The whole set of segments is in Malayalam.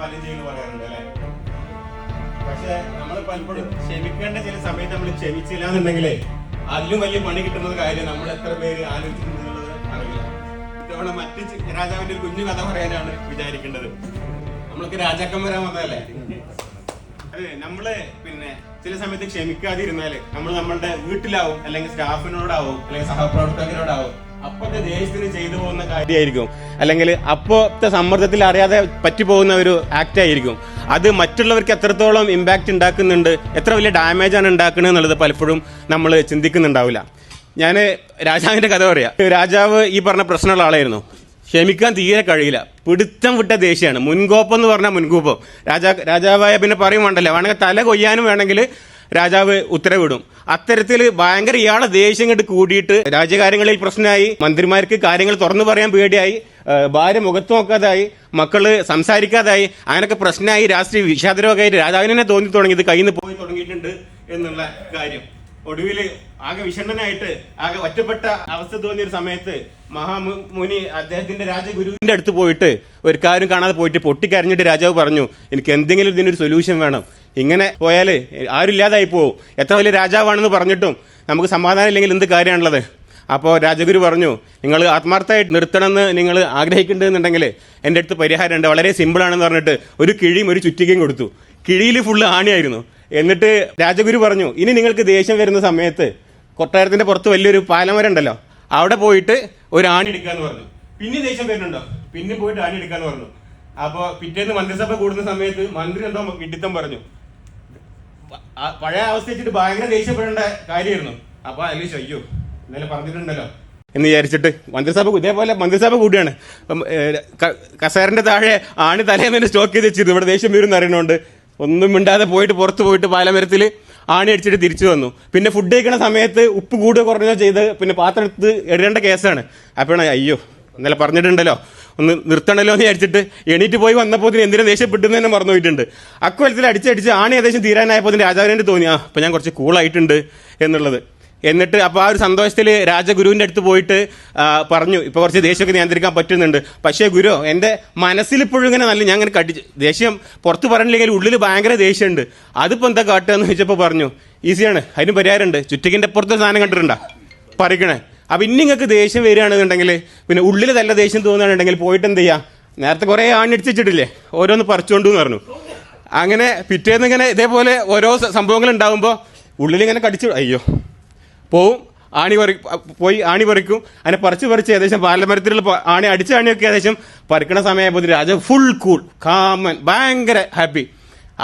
പലരും ചെയ്യുന്നു പറയാറുണ്ട് അല്ലെ. പക്ഷെ നമ്മൾ പലപ്പോഴും ക്ഷമിക്കേണ്ട ചില സമയത്ത് നമ്മൾ ക്ഷമിച്ചില്ല എന്നുണ്ടെങ്കിലേ അതിലും വലിയ പണി കിട്ടുന്നത് കാര്യം നമ്മൾ എത്ര പേര് ആലോചിച്ചിട്ടുണ്ടെന്നുള്ളത് അറിയില്ല. ഇത്തവണ മറ്റ് രാജാവിന്റെ ഒരു കുഞ്ഞു കഥ പറയാനാണ് വിചാരിക്കേണ്ടത്. നമ്മളൊക്കെ രാജാക്കന്മാരാൻ വന്നതല്ലേ. അതെ, നമ്മള് പിന്നെ ചില സമയത്ത് ക്ഷമിക്കാതിരുന്നാല് നമ്മൾ നമ്മളുടെ വീട്ടിലാവും, അല്ലെങ്കിൽ സ്റ്റാഫിനോടാവും, അല്ലെങ്കിൽ സഹപ്രവർത്തകരോടാവും അപ്പോഴത്തെ ദേഷ്യത്തിന് ചെയ്തു പോകുന്ന കാര്യമായിരിക്കും, അല്ലെങ്കിൽ അപ്പോഴത്തെ സമ്മർദ്ദത്തിൽ അറിയാതെ പറ്റിപ്പോകുന്ന ഒരു ആക്ട് ആയിരിക്കും. അത് മറ്റുള്ളവർക്ക് എത്രത്തോളം ഇമ്പാക്റ്റ് ഉണ്ടാക്കുന്നുണ്ട്, എത്ര വലിയ ഡാമേജാണ് ഉണ്ടാക്കുന്നത് എന്നുള്ളത് പലപ്പോഴും നമ്മൾ ചിന്തിക്കുന്നുണ്ടാവില്ല. ഞാൻ രാജാവിന്റെ കഥ പറയാം. രാജാവ് ഈ പറഞ്ഞ പ്രശ്നമുള്ള ആളായിരുന്നു. ക്ഷമിക്കാൻ തീരെ കഴിയില്ല, പിടുത്തം വിട്ട ദേഷ്യമാണ്. മുൻകോപ്പം എന്ന് പറഞ്ഞാൽ മുൻകൂപ്പം. രാജാവായ പിന്നെ പറയും വേണ്ടല്ലോ, വേണമെങ്കിൽ തല കൊയ്യാനും വേണമെങ്കിൽ രാജാവ് ഉത്തരവിടും. അത്തരത്തിൽ ഭയങ്കര ഇയാളെ ദേഷ്യം കണ്ട് കൂടിയിട്ട് രാജ്യകാര്യങ്ങളിൽ പ്രശ്നമായി, മന്ത്രിമാർക്ക് കാര്യങ്ങൾ തുറന്നു പറയാൻ പേടിയായി, ഭാര്യ മുഖത്ത് നോക്കാതായി, മക്കള് സംസാരിക്കാതായി, അങ്ങനെയൊക്കെ പ്രശ്നമായി, രാഷ്ട്രീയ വിഷാദരോഗമായിട്ട് രാജാവിനെ തോന്നി തുടങ്ങി ഇത് കയ്യിൽ നിന്ന് പോയി തുടങ്ങിയിട്ടുണ്ട് എന്നുള്ള കാര്യം. ഒടുവിൽ ആകെ വിഷണ്ണനായിട്ട് ആകെ ഒറ്റപ്പെട്ട അവസ്ഥ തോന്നിയ ഒരു സമയത്ത് മഹാമുനി അദ്ദേഹത്തിന്റെ രാജഗുരുവിന്റെ അടുത്ത് പോയിട്ട് ഒരു കാര്യം കാണാതെ പോയിട്ട് പൊട്ടിക്കരഞ്ഞിട്ട് രാജാവ് പറഞ്ഞു, എനിക്ക് എന്തെങ്കിലും ഇതിനൊരു സൊല്യൂഷൻ വേണം, ഇങ്ങനെ പോയാൽ ആരുമില്ലാതായി പോകും, എത്ര വലിയ രാജാവാണെന്ന് പറഞ്ഞിട്ടും നമുക്ക് സമാധാനം ഇല്ലെങ്കിൽ എന്ത് കാര്യമാണുള്ളത്. അപ്പോൾ രാജഗുരു പറഞ്ഞു, നിങ്ങൾ ആത്മാർത്ഥമായിട്ട് നിർത്തണമെന്ന് നിങ്ങൾ ആഗ്രഹിക്കുന്നുണ്ടെങ്കിൽ എൻ്റെ അടുത്ത് പരിഹാരമുണ്ട്, വളരെ സിമ്പിളാണെന്ന് പറഞ്ഞിട്ട് ഒരു കിഴിയും ഒരു ചുറ്റികയും കൊടുത്തു. കിഴിയിൽ ഫുള്ള് ആണിയായിരുന്നു. എന്നിട്ട് രാജഗുരു പറഞ്ഞു, ഇനി നിങ്ങൾക്ക് ദേഷ്യം വരുന്ന സമയത്ത് കൊട്ടാരത്തിന്റെ പുറത്ത് വലിയൊരു പാലമരം ഉണ്ടല്ലോ, അവിടെ പോയിട്ട് ഒരു ആണി എടുക്കാന്ന് പറഞ്ഞു. പിന്നെ ദേഷ്യം വരുന്നുണ്ടോ, പിന്നെ പോയിട്ട് ആണി എടുക്കാന്ന് പറഞ്ഞു. അപ്പോൾ പിറ്റേന്ന് മന്ത്രിസഭ കൂടുന്ന സമയത്ത് മന്ത്രി എന്തോ വിഡിത്തം പറഞ്ഞു. പഴയ അവസ്ഥ വെച്ചിട്ട് ഭയങ്കര ദേഷ്യപ്പെടേണ്ട കാര്യമായിരുന്നു. അപ്പൊ അതിൽ അയ്യോ ഇന്നലെ പറഞ്ഞിട്ടുണ്ടല്ലോ എന്ന് വിചാരിച്ചിട്ട് മന്ത്രിസഭ കൂടിയാണ്. കസേരന്റെ താഴെ ആണി തലേന്ന് സ്റ്റോക്ക് ചെയ്ത് വെച്ചിരുന്നു. ഇവിടെ ദേഷ്യം വരുമെന്ന് അറിയണോണ്ട് ഒന്നും മിണ്ടാതെ പോയിട്ട് പുറത്ത് പോയിട്ട് പാലമരത്തിൽ ആണി അടിച്ചിട്ട് തിരിച്ചു വന്നു. പിന്നെ ഫുഡ് കഴിക്കണ സമയത്ത് ഉപ്പ് കൂടുക കുറഞ്ഞോ ചെയ്ത് പിന്നെ പാത്രം എടുത്ത് ഇടേണ്ട കേസാണ്. അപ്പോഴാണ് അയ്യോ ഇന്നലെ പറഞ്ഞിട്ടുണ്ടല്ലോ ഒന്ന് നിർത്തണല്ലോ എന്ന് വിചാരിച്ചിട്ട് എണീറ്റ് പോയി വന്നപ്പോൾ എന്തിനും ദേഷ്യപ്പെട്ടെന്ന് തന്നെ മറന്നു പോയിട്ടുണ്ട്. അക്കുവലത്തിൽ അടിച്ചടിച്ച് ആണി ഏകദേശം തീരാനായപ്പോൾ രാജാവിനെ തോന്നി അപ്പോൾ ഞാൻ കുറച്ച് കൂളായിട്ടുണ്ട് എന്നുള്ളത്. എന്നിട്ട് അപ്പോൾ ആ ഒരു സന്തോഷത്തിൽ രാജഗുരുവിൻ്റെ അടുത്ത് പോയിട്ട് പറഞ്ഞു, ഇപ്പോൾ കുറച്ച് ദേഷ്യമൊക്കെ നിയന്ത്രിക്കാൻ പറ്റുന്നുണ്ട്, പക്ഷേ ഗുരു എൻ്റെ മനസ്സിലിപ്പോഴും ഇങ്ങനെ നല്ല ഞാൻ ഇങ്ങനെ ദേഷ്യം പുറത്ത് പറഞ്ഞില്ലെങ്കിൽ ഉള്ളിൽ ഭയങ്കര ദേഷ്യമുണ്ട്, അതിപ്പോൾ എന്താ കാട്ടുക എന്ന് ചോദിച്ചപ്പോൾ പറഞ്ഞു, ഈസിയാണ്, അതിന് പരിഹാരമുണ്ട്, ചുറ്റിക്കിൻ്റെ പുറത്തെ സാധനം കണ്ടിട്ടുണ്ടോ പറിക്കണേ. അപ്പം ഇനി നിങ്ങൾക്ക് ദേഷ്യം വരികയാണെന്നുണ്ടെങ്കിൽ പിന്നെ ഉള്ളിൽ നല്ല ദേഷ്യം തോന്നുകയാണെന്നുണ്ടെങ്കിൽ പോയിട്ട് എന്ത് ചെയ്യുക, നേരത്തെ കുറേ ആണിടിച്ചിട്ടില്ലേ ഓരോന്ന് പറിച്ചുകൊണ്ടു എന്ന് പറഞ്ഞു. അങ്ങനെ പിറ്റേന്ന് ഇങ്ങനെ ഇതേപോലെ ഓരോ സംഭവങ്ങൾ ഉണ്ടാകുമ്പോൾ ഉള്ളിലിങ്ങനെ കടിച്ചു അയ്യോ പോവും, പോയി ആണി പറിക്കും. അതിനെ പറിച്ച് ഏകദേശം പാലമരത്തിലുള്ള ആണി അടിച്ച ആണിയൊക്കെ ഏകദേശം പറിക്കണ സമയമായപ്പോൾ രാജാവ് ഫുൾ കൂൾ കാമൻ ഭയങ്കര ഹാപ്പി.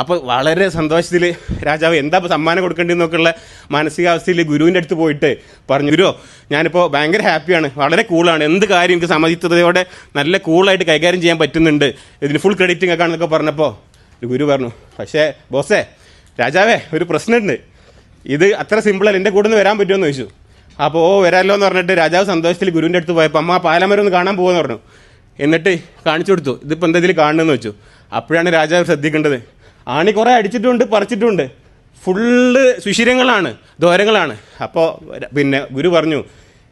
അപ്പോൾ വളരെ സന്തോഷത്തിൽ രാജാവ് എന്താ സമ്മാനം കൊടുക്കേണ്ടതെന്നൊക്കെയുള്ള മാനസികാവസ്ഥയിൽ ഗുരുവിൻ്റെ അടുത്ത് പോയിട്ട് പറഞ്ഞു, ഗുരു ഞാനിപ്പോൾ ഭയങ്കര ഹാപ്പിയാണ്, വളരെ കൂളാണ്, എന്ത് കാര്യം എനിക്ക് സമചിത്തതയോടെ നല്ല കൂളായിട്ട് കൈകാര്യം ചെയ്യാൻ പറ്റുന്നുണ്ട്, ഇതിന് ഫുൾ ക്രെഡിറ്റ് ഇങ്ങക്കാണെന്നൊക്കെ പറഞ്ഞപ്പോൾ ഗുരു പറഞ്ഞു, പക്ഷേ ബോസേ രാജാവേ ഒരു പ്രശ്നമുണ്ട്, ഇത് അത്ര സിമ്പിളല്ല, എൻ്റെ കൂടെ നിന്ന് വരാൻ പറ്റുമെന്ന് ചോദിച്ചു. അപ്പോൾ വരാമല്ലോ എന്ന് പറഞ്ഞിട്ട് രാജാവ് സന്തോഷത്തിൽ ഗുരുവിൻ്റെ അടുത്ത് പോയപ്പോൾ അമ്മ ആ പാലമരം ഒന്ന് കാണാൻ പോകുമെന്ന് പറഞ്ഞു. എന്നിട്ട് കാണിച്ചു കൊടുത്തു, ഇതിപ്പോൾ എന്താ ഇതിൽ കാണണമെന്ന് വെച്ചു. അപ്പോഴാണ് രാജാവ് ശ്രദ്ധിക്കേണ്ടത്, ആണി കുറേ അടിച്ചിട്ടുണ്ട് പറിച്ചിട്ടുണ്ട്, ഫുള്ള് സുഷിരങ്ങളാണ്, ദ്വാരങ്ങളാണ്. അപ്പോൾ പിന്നെ ഗുരു പറഞ്ഞു,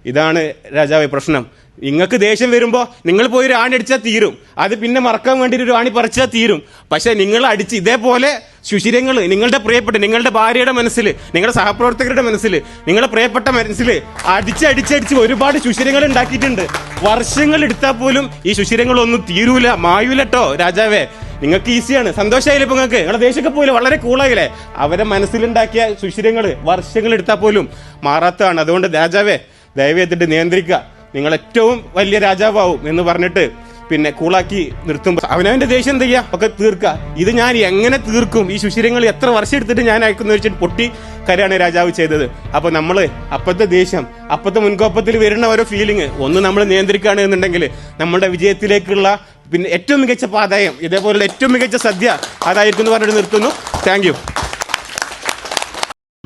ഇതാണ് രാജാവ് പ്രശ്നം, നിങ്ങൾക്ക് ദേഷ്യം വരുമ്പോൾ നിങ്ങൾ പോയി ഒരു ആണി അടിച്ചാൽ തീരും, അത് പിന്നെ മറക്കാൻ വേണ്ടിയിട്ട് ഒരു ആണി പറിച്ചാൽ തീരും. പക്ഷേ നിങ്ങൾ അടിച്ച് ഇതേപോലെ സുഷിരങ്ങൾ നിങ്ങളുടെ പ്രിയപ്പെട്ട നിങ്ങളുടെ ഭാര്യയുടെ മനസ്സിൽ, നിങ്ങളുടെ സഹപ്രവർത്തകരുടെ മനസ്സിൽ, നിങ്ങളുടെ പ്രിയപ്പെട്ട മനസ്സിൽ അടിച്ചടിച്ചടിച്ച് ഒരുപാട് സുഷിരങ്ങൾ ഉണ്ടാക്കിയിട്ടുണ്ട്. വർഷങ്ങൾ എടുത്താൽ പോലും ഈ സുഷിരങ്ങളൊന്നും തീരൂല, മായൂലട്ടോ രാജാവേ, നിങ്ങൾക്ക് ഈസിയാണ്, സന്തോഷമായില്ലേ ഇപ്പോൾ നിങ്ങൾക്ക്, നിങ്ങളുടെ ദേഷ്യമൊക്കെ പോലും വളരെ കൂളായില്ലേ. അവരെ മനസ്സിലുണ്ടാക്കിയ സുഷിരങ്ങൾ വർഷങ്ങൾ എടുത്താൽ പോലും മാറാത്തതാണ്. അതുകൊണ്ട് രാജാവേ ദയവ് ചെയ്തിട്ട് നിയന്ത്രിക്കുക, നിങ്ങൾ ഏറ്റവും വലിയ രാജാവാവും എന്ന് പറഞ്ഞിട്ട് പിന്നെ കൂളാക്കി നിർത്തുമ്പോൾ അവനവൻ്റെ ദേഷ്യം എന്ത് ചെയ്യുക ഒക്കെ തീർക്കുക. ഇത് ഞാൻ എങ്ങനെ തീർക്കും, ഈ സുഷിരങ്ങൾ എത്ര വർഷം എടുത്തിട്ട് ഞാൻ അയക്കുന്നു വെച്ചിട്ട് പൊട്ടി കരയാണ് രാജാവ് ചെയ്തത്. അപ്പോൾ നമ്മൾ അപ്പത്തെ ദേഷ്യം, അപ്പത്തെ മുൻകോപ്പത്തിൽ വരുന്ന ഓരോ ഫീലിംഗ് ഒന്ന് നമ്മൾ നിയന്ത്രിക്കുകയാണ് എന്നുണ്ടെങ്കിൽ നമ്മുടെ വിജയത്തിലേക്കുള്ള പിന്നെ ഏറ്റവും മികച്ച പാതായം, ഇതേപോലുള്ള ഏറ്റവും മികച്ച സദ്യ അതായിരിക്കും എന്ന് പറഞ്ഞിട്ട് നിർത്തുന്നു. Thank you.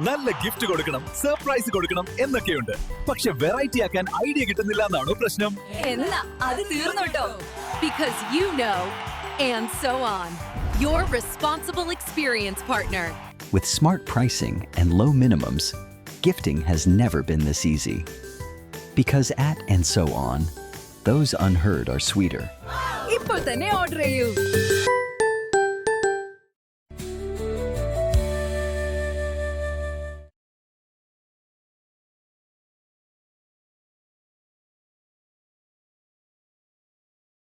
നല്ല ഗിഫ്റ്റ് കൊടുക്കണം, സർപ്രൈസ് കൊടുക്കണം എന്നൊക്കെയുണ്ട്. പക്ഷെ വെറൈറ്റി ആക്കാൻ ഐഡിയ കിട്ടുന്നില്ല എന്നാണോ പ്രശ്നം? എന്നാ അത് തീർന്നോട്ടോ. Because you know, and so on. Your responsible experience partner. With smart pricing and low minimums, gifting has never been this easy. Because at and so on, those unheard are sweeter. ഇപ്പോൾ തന്നെ ഓർഡർ ചെയ്യൂ.